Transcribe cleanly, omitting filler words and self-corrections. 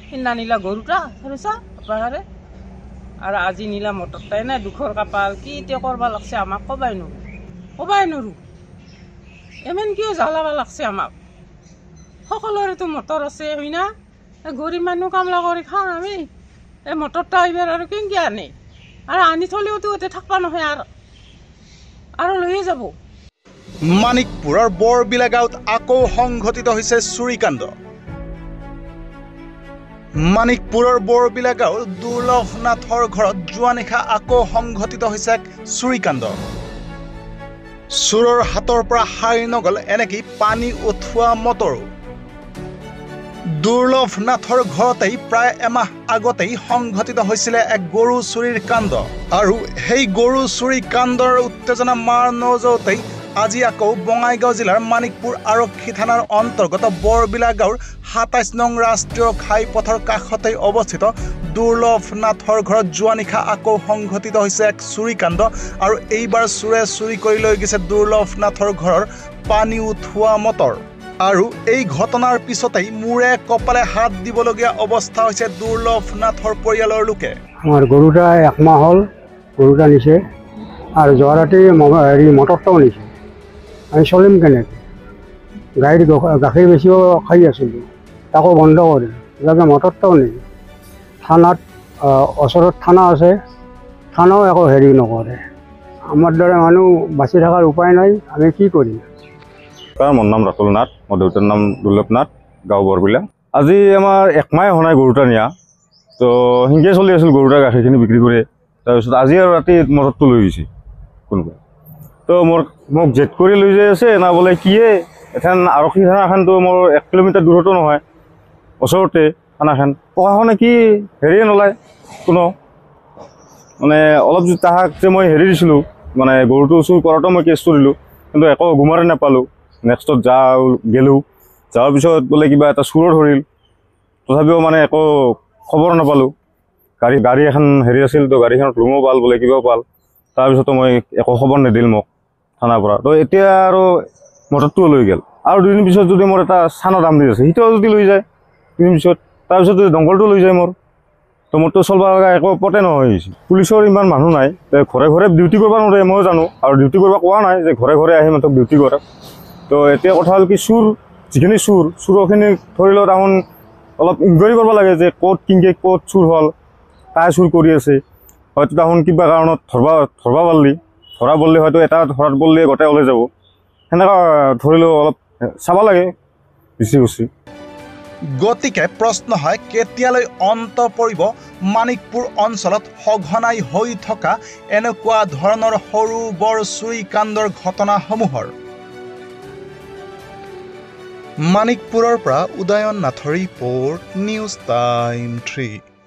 সিদিনা নিলা গৰুটা ধৰিছা পাহাৰে আৰু আজি নিলা মটৰটাই নাই দুখৰ কাপাল কি এতিয়া কৰবা লাগছে আমাক ক'বাই নৰো ইমান কিয় জ্বালাবা লাগছে আমাক সকলোৰেতো মটৰ আছে হয় না গৰীব মানুহ কামলা কৰি খাওঁ আমি এই মটৰটা এইবাৰ আৰু কেনেকৈ আনে আৰু আনি থলেওতো এতিয়া থাকবা নহয় আৰু লৈয়ে যাব। মানিকপুৰৰ বৰবিলা গাঁৱত আকৌ সংঘটিত হৈছে চুৰিকাণ্ড। মানিকপুৰৰ বৰবিলা গাঁৱৰ দুৰ্লভ নাথৰ ঘৰত যোৱা নিশা আকৌ সংঘটিত হৈছে এক চুৰিকাণ্ড। চোৰৰ হাতৰ পৰা সাৰি নগ'ল এনেকৈ পানী উঠোৱা মটৰো। দুৰ্লভ নাথৰ ঘৰতেই প্ৰায় এমাহ আগতেই সংঘটিত হৈছিলে এক গৰু চুৰিৰ কাণ্ড আৰু সেই গৰু চুৰি কাণ্ডৰ উত্তেজনা মাৰ নযাওঁতেই আজি আকৌ বঙাইগাঁও জিলাৰ মানিকপুৰ আৰক্ষী থানাৰ অন্তৰ্গত বৰবিলা গাঁৱৰ ২৭ নং ৰাষ্ট্ৰীয় ঘাইপথৰ কাষতেই অৱস্থিত দুৰ্লভ নাথৰ ঘৰত যোৱা নিশা আকৌ সংঘটিত হৈছে এক চুৰিকাণ্ড আৰু এইবাৰ চোৰে চুৰি কৰি লৈ গৈছে দুৰ্লভ নাথৰ ঘৰৰ পানী উঠোৱা মটৰ। আৰু এই ঘটনাৰ পিছতেই মূৰে কপালে হাত দিবলগীয়া অৱস্থা হৈছে দুৰ্লভ নাথৰ পৰিয়ালৰ লোকে। আমাৰ গৰুটা এক মাহ হল গৰুটা নিছে আৰ যোৱা ৰাতি মটৰটাও নিছে আমি চলিম কেনেকৈ গাড়ীত গাখীৰ বেছিও খাই আছিলোঁ তাকো বন্ধ কৰিলোঁ যাতে মটৰটাও নিছে থানাত ওচৰত থানা আছে থানাও একো হেৰি নকৰে আমাৰ দৰে মানুহ বাচি থকাৰ উপায় নাই আমি কি কৰিম। মোৰ নাম ৰাতুল নাথ মোৰ দেউতাৰ নাম দুৰ্লভ নাথ গাঁও বৰবিলা। আজি আমাৰ একমাহে হোৱা নাই গৰুটা নিয়া তো সেনেকৈ চলি আছিল গৰুটা গাখীৰখিনি বিক্ৰী কৰি তাৰপিছত আজি আৰু ৰাতি মটৰটো লৈ গৈছে কোনোবাই তো মোক জেদ কৰি লৈ যাই আছে না বোলে কিয়ে এখন আৰক্ষী থানাখনতো মোৰ 1 কিলোমিটাৰ দূৰতো নহয় ওচৰতে থানাখন প্ৰশাসনে কি হেৰিয়ে নলয় কোনো মানে অলপ তাহাক যে মই হেৰি দিছিলোঁ মানে গৰুটো চুৰ কৰাতো মই কেছটো দিলোঁ কিন্তু একো গুমাৰে নাপালোঁ। নেক্সটত গেলোঁ যোৱাৰ পিছত বোলে কিবা এটা চুৰৰ ধৰিল তথাপিও মানে একো খবৰ নাপালোঁ। গাড়ী এখন হেৰি আছিল তো গাড়ীখনত ৰুমো পাল বোলে কিবাও পাল তাৰপিছতো মই একো খবৰ নিদিল মোক থানাৰ পৰা তো এতিয়া আৰু মটৰটোও লৈ গ'ল আৰু 2 দিন পিছত যদি মোৰ এটা চানা দাম দি আছে সেইটোও যদি লৈ যায় 2 দিন পিছত তাৰপিছত যদি দংগলটো লৈ যায় তো মোৰতো চলিব লগা একো পথে নহয় হৈছে। পুলিচৰ ইমান মানুহ নাই ঘৰে ঘৰে ডিউটি কৰিব নোৱাৰে মই জানো আৰু ডিউটি কৰিব কোৱা নাই যে ঘৰে ঘৰে আহি মাত্ৰ ডিউটি কৰে। তো এতিয়া কথা হ'ল কি চুৰ যিখিনি চুৰখিনি ধৰি লওক তাহোন অলপ ইনকুৱাৰী কৰিব লাগে যে ক'ত কিনকে ক'ত চুৰ হ'ল কাই চুৰ কৰি আছে হয়তো তাহোন কিবা কাৰণত ধৰবা পাৰলি হয়তো এটা ধৰাত পৰলি গোটেই ওলাই যাব সেনেকুৱা ধৰিলেও অলপ চাব লাগে বেছি। গতিকে প্ৰশ্ন হয় কেতিয়ালৈ অন্ত পৰিব মানিকপুৰ অঞ্চলত সঘনাই হৈ থকা এনেকুৱা ধৰণৰ সৰু বৰ চুৰি কাণ্ডৰ ঘটনাসমূহৰ। মানিকপুৰৰ পৰা উদয়ন নাথৰ ৰিপৰ্ট নিউজ টাইম 3।